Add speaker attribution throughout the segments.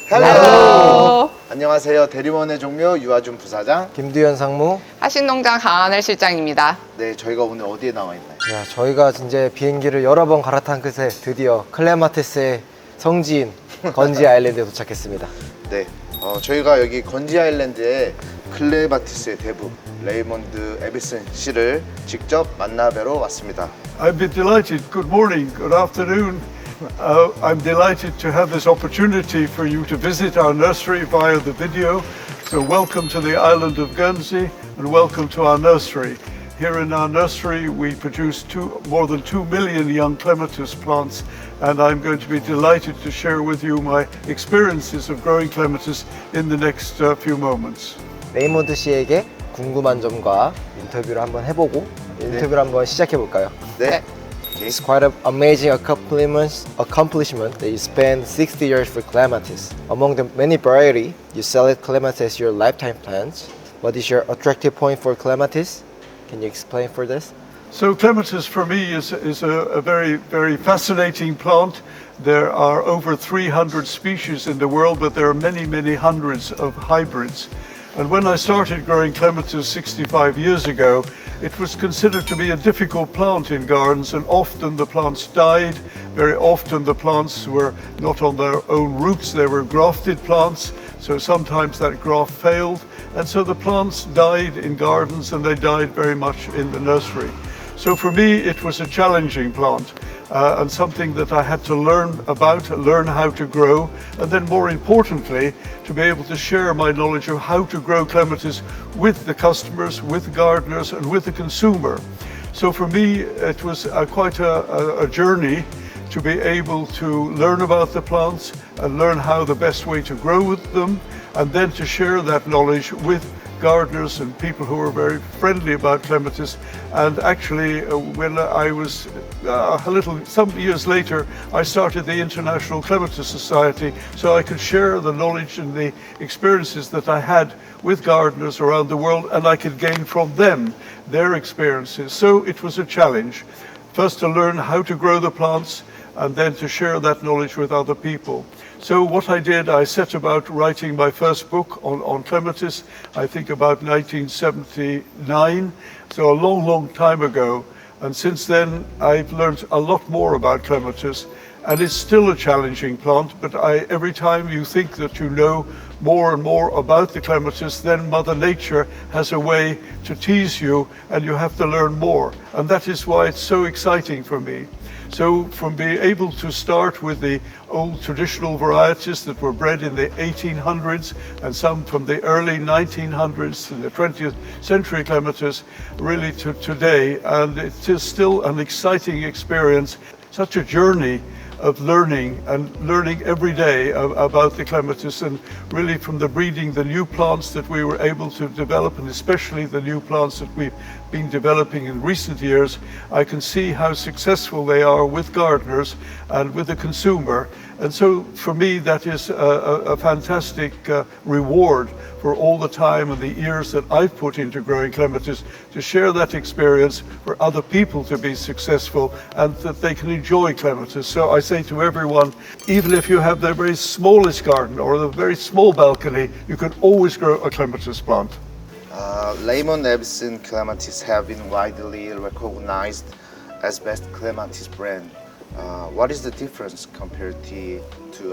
Speaker 1: 헬로!
Speaker 2: 안녕하세요. 대림원예종묘 유아준 부사장.
Speaker 3: 김두현 상무.
Speaker 1: 하신농장 강하늘 실장입니다.
Speaker 2: 네, 저희가 오늘 어디에 나와 있나요?
Speaker 3: 야, 저희가 이제 비행기를 여러 번 갈아탄 끝에 드디어 클레마티스의 성지인 건지아일랜드에 도착했습니다.
Speaker 2: 네, 저희가 여기 건지아일랜드에 클레마티스의 대부 레이먼드 에비슨씨를 직접 만나뵈러 왔습니다.
Speaker 4: I'd be delighted. Good morning, good afternoon. I'm delighted to have this opportunity for you to visit our nursery via the video. So welcome to the island of Guernsey and welcome to our nursery. Here in our nursery we produce more than 2 million young clematis plants, and I'm going to be delighted to share with you my experiences of growing clematis in the next few moments.
Speaker 3: 레이먼드씨에게 궁금한 점과 인터뷰를 한번 해보고 인터뷰를 한번 시작해볼까요?
Speaker 2: 네.
Speaker 3: It's quite an amazing accomplishment that you spent 60 years for clematis. Among the many variety, you select clematis as your lifetime plants. What is your attractive point for clematis? Can you explain for this?
Speaker 4: So clematis for me is a very, very fascinating plant. There are over 300 species in the world, but there are many, many hundreds of hybrids. And when I started growing clematis 65 years ago, it was considered to be a difficult plant in gardens, and often the plants died. Very often the plants were not on their own roots, they were grafted plants, so sometimes that graft failed, and so the plants died in gardens and they died very much in the nursery. So for me it was a challenging plant. And something that I had to learn about, learn how to grow, and then more importantly, to be able to share my knowledge of how to grow clematis with the customers, with gardeners, and with the consumer. So for me, it was quite a journey to be able to learn about the plants and learn how the best way to grow with them, and then to share that knowledge with gardeners and people who were very friendly about clematis. And actually, when I was some years later, I started the International Clematis Society, so I could share the knowledge and the experiences that I had with gardeners around the world, and I could gain from them their experiences. So it was a challenge, first to learn how to grow the plants, and then to share that knowledge with other people. So what I did, I set about writing my first book on clematis, I think about 1979, so a long, long time ago. And since then, I've learned a lot more about clematis, and it's still a challenging plant, but every time you think that you know more and more about the clematis, then Mother Nature has a way to tease you, and you have to learn more. And that is why it's so exciting for me. So from being able to start with the old traditional varieties that were bred in the 1800s and some from the early 1900s and the 20th century clematis, really to today, and it is still an exciting experience, such a journey of learning and learning every day about the clematis, and really from the breeding, the new plants that we were able to develop, and especially the new plants that we've been developing in recent years, I can see how successful they are with gardeners and with the consumer. And so for me that is a fantastic reward for all the time and the years that I've put into growing clematis, to share that experience for other people to be successful and that they can enjoy clematis. So I say to everyone, even if you have the very smallest garden or the very small balcony, you can always grow a clematis plant.
Speaker 2: Leymond Ebsen clematis have been widely recognized as best clematis brand. What is the difference compared to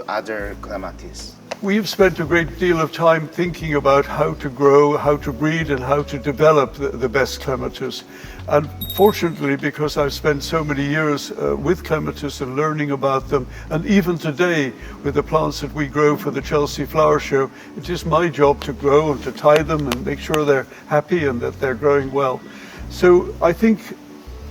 Speaker 2: other clematis?
Speaker 4: We've spent a great deal of time thinking about how to grow, how to breed, and how to develop the best clematis. And fortunately, because I've spent so many years with clematis and learning about them, and even today with the plants that we grow for the Chelsea Flower Show, it is my job to grow and to tie them and make sure they're happy and that they're growing well. So I think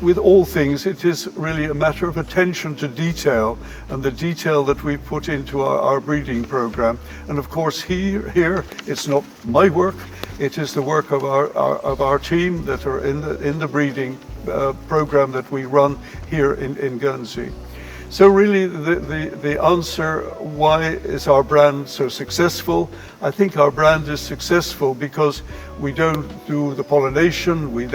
Speaker 4: with all things, it is really a matter of attention to detail, and the detail that we put into our breeding program. And of course, here it's not my work; it is the work of our team that are in the breeding program that we run here in Guernsey. So really, the answer, why is our brand so successful? I think our brand is successful because we don't do the pollination. We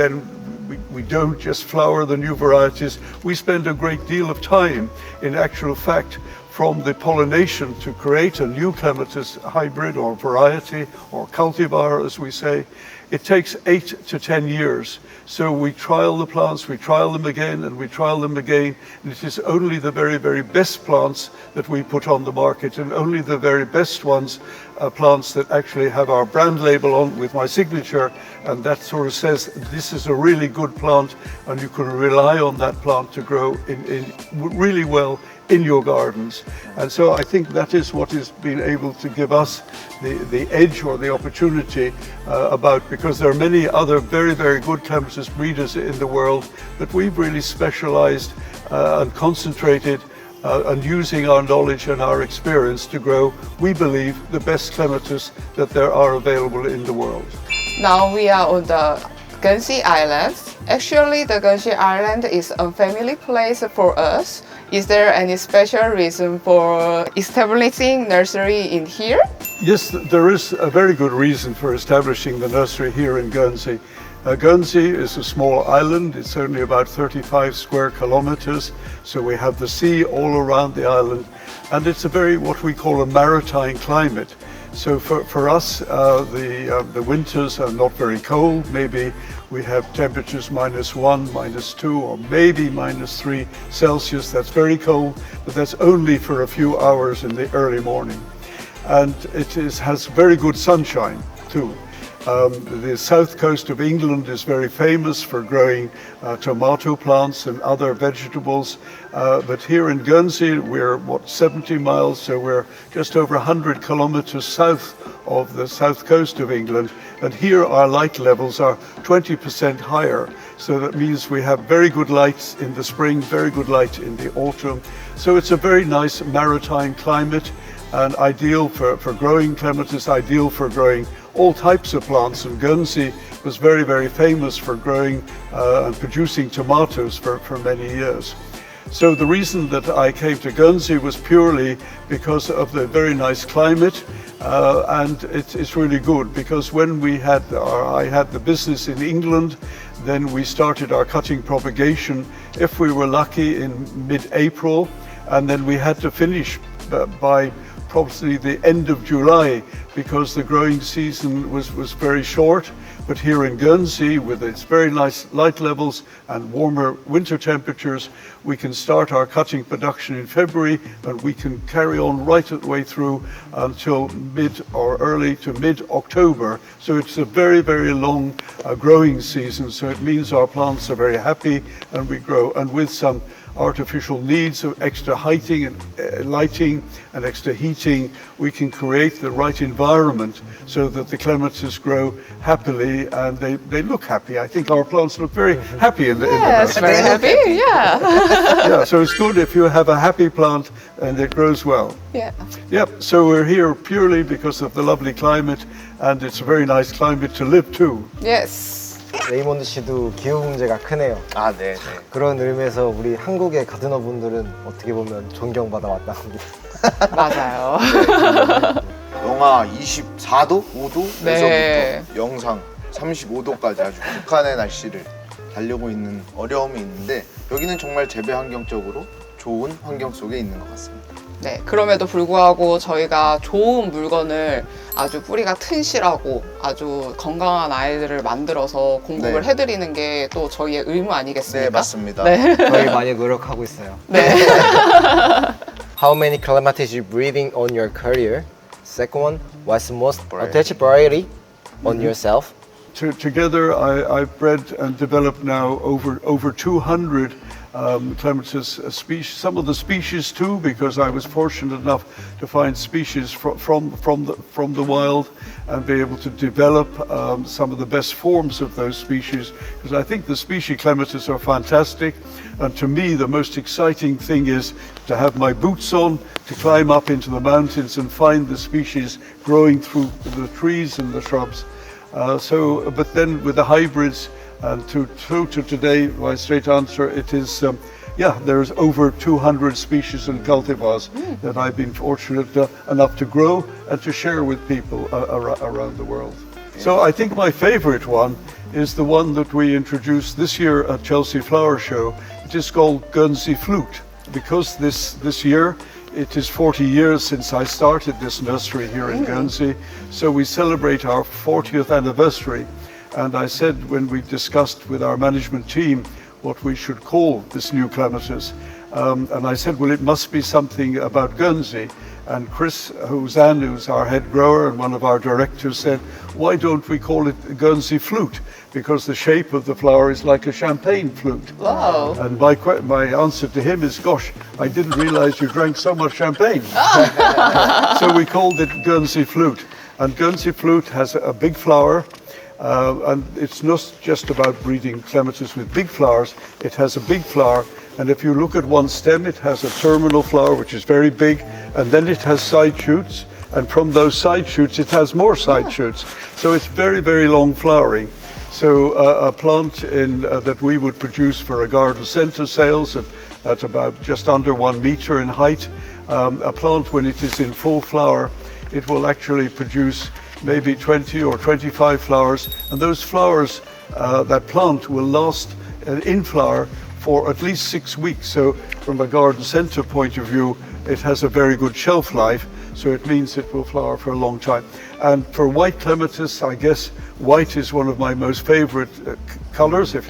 Speaker 4: don't just flower the new varieties. We spend a great deal of time, in actual fact, from the pollination to create a new clematis hybrid or variety or cultivar, as we say, it takes 8 to 10 years. So we trial the plants, we trial them again, and we trial them again. And it is only the very, very best plants that we put on the market, and only the very best ones, plants that actually have our brand label on with my signature, and that sort of says this is a really good plant, and you can rely on that plant to grow in really well in your gardens. And so I think that is what has been able to give us the edge or the opportunity because there are many other very, very good clematis breeders in the world, but we've really specialized and concentrated and using our knowledge and our experience to grow, we believe, the best clematis that there are available in the world.
Speaker 1: Now we are on the Guernsey Islands. Actually, the Guernsey Island is a family place for us. Is there any special reason for establishing nursery in here?
Speaker 4: Yes, there is a very good reason for establishing the nursery here in Guernsey. Guernsey is a small island. It's only about 35 square kilometers. So we have the sea all around the island, and it's a very, what we call a maritime climate. So for us, the winters are not very cold. Maybe we have temperatures -1, -2, or maybe -3 Celsius. That's very cold, but that's only for a few hours in the early morning. And it has very good sunshine too. The south coast of England is very famous for growing tomato plants and other vegetables, but here in Guernsey we're 70 miles, so we're just over 100 kilometers south of the south coast of England, and here our light levels are 20% higher. So that means we have very good light in the spring, very good light in the autumn. So it's a very nice maritime climate, and ideal for growing clematis, ideal for growing all types of plants. And Guernsey was very, very famous for growing and producing tomatoes for many years. So the reason that I came to Guernsey was purely because of the very nice climate, and it's really good because when I had the business in England, then we started our cutting propagation, if we were lucky, in mid-April, and then we had to finish by probably the end of July because the growing season was very short. But here in Guernsey, with its very nice light levels and warmer winter temperatures, we can start our cutting production in February, and we can carry on right the way through until mid or early to mid-October. So it's a very, very long growing season. So it means our plants are very happy and we grow. And with some artificial needs of extra heighting and lighting and extra heating, we can create the right environment so that the clematis grow happily and they look happy. I think our plants look very happy in the
Speaker 1: Yes,
Speaker 4: nursery.
Speaker 1: very happy. Yeah.
Speaker 4: Yeah, so it's good if you have a happy plant and it grows well.
Speaker 1: Yeah.
Speaker 4: Yep, so we're here purely because of the lovely climate, and it's a very nice climate to live too.
Speaker 1: Yes.
Speaker 3: 레이먼드 씨도 기후 문제가 크네요.
Speaker 2: 아, 네, 네.
Speaker 3: 그런 의미에서 우리 한국의 가드너 분들은 어떻게 보면 존경받아 왔다 합니다.
Speaker 1: 맞아요.
Speaker 2: 영하 24도, 5도에서부터
Speaker 1: 네.
Speaker 2: 영상 35도까지 아주 극한의 날씨를 달리고 있는 어려움이 있는데, 여기는 정말 재배 환경적으로 좋은 환경 속에 있는 것 같습니다.
Speaker 1: 네, 그럼에도 불구하고 저희가 좋은 물건을 아주 뿌리가 튼실하고 아주 건강한 아이들을 만들어서 공급을
Speaker 2: 네.
Speaker 1: 해드리는 게 또 저희의 의무 아니겠습니까?
Speaker 2: 네, 맞습니다.
Speaker 1: 네.
Speaker 3: 저희 많이 노력하고 있어요.
Speaker 1: 네.
Speaker 3: How many clematis you breeding on your career? Second one, what's the most
Speaker 2: Variety.
Speaker 3: attached variety on yourself?
Speaker 4: Together, I've bred and developed now over 200 clematis species. Some of the species too, because I was fortunate enough to find species from the wild and be able to develop some of the best forms of those species. Because I think the species clematis are fantastic, and to me the most exciting thing is to have my boots on, to climb up into the mountains and find the species growing through the trees and the shrubs. But then with the hybrids, and to today, my straight answer, it is, there's over 200 species and cultivars that I've been fortunate enough to grow and to share with people around the world. So I think my favorite one is the one that we introduced this year at Chelsea Flower Show. It is called Guernsey Flute, because this year it is 40 years since I started this nursery here in Guernsey, so we celebrate our 40th anniversary. And I said when we discussed with our management team what we should call this new clematis, and I said, well, it must be something about Guernsey. And Chris Huzan, who's our head grower and one of our directors, said, why don't we call it Guernsey flute? Because the shape of the flower is like a champagne flute.
Speaker 1: Wow.
Speaker 4: And my answer to him is, gosh, I didn't realize you drank so much champagne. So we called it Guernsey flute. And Guernsey flute has a big flower, and it's not just about breeding clematis with big flowers. It has a big flower, and if you look at one stem, it has a terminal flower, which is very big, and then it has side shoots, and from those side shoots, it has more side shoots. So it's very, very long flowering. So a plant that we would produce for a garden centre sales at about just under 1 metre in height, a plant when it is in full flower, it will actually produce maybe 20 or 25 flowers, and those flowers, that plant will last in flower for at least 6 weeks. So from a garden centre point of view, it has a very good shelf life, so it means it will flower for a long time. And for white clematis, I guess white is one of my most favourite colours, if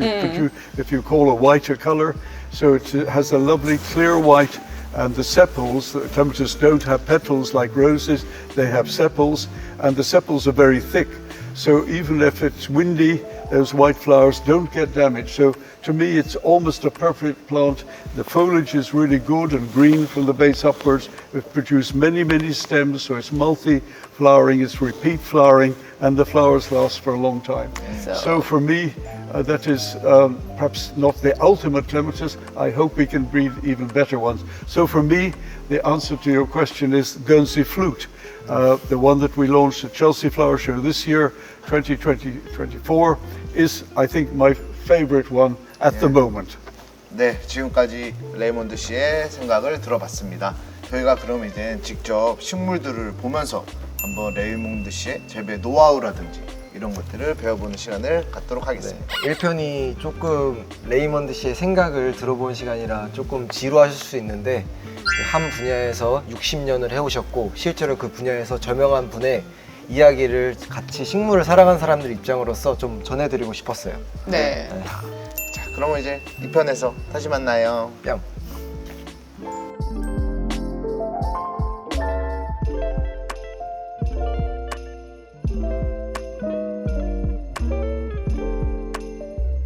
Speaker 4: you call a white a colour. So it has a lovely clear white, and the sepals, the clematis don't have petals like roses, they have sepals, and the sepals are very thick. So even if it's windy, those white flowers don't get damaged. So to me, it's almost a perfect plant. The foliage is really good and green from the base upwards. It produces many, many stems, so it's multi-flowering, it's repeat flowering, and the flowers last for a long time. So for me, that is perhaps not the ultimate clematis. I hope we can breed even better ones. So for me, the answer to your question is Guernsey flute. The one that we launched at Chelsea Flower Show this year, 2024, is, I think, my favorite one at the moment.
Speaker 2: 네, 지금까지 레이먼드 씨의 생각을 들어봤습니다. 저희가 그럼 이제 직접 식물들을 보면서 한번 레이먼드 씨의 재배 노하우라든지 이런 것들을 배워보는 시간을 갖도록 하겠습니다.
Speaker 3: 1편이 조금 레이먼드 씨의 생각을 들어보는 시간이라 조금 지루하실 수 있는데, 한 분야에서 60년을 해오셨고 실제로 그 분야에서 저명한 분의 이야기를 같이 식물을 사랑하는 사람들 입장으로서 좀 전해드리고 싶었어요.
Speaker 1: 네.
Speaker 2: 자, 그러면 이제 2편에서 다시 만나요.
Speaker 3: 뿅.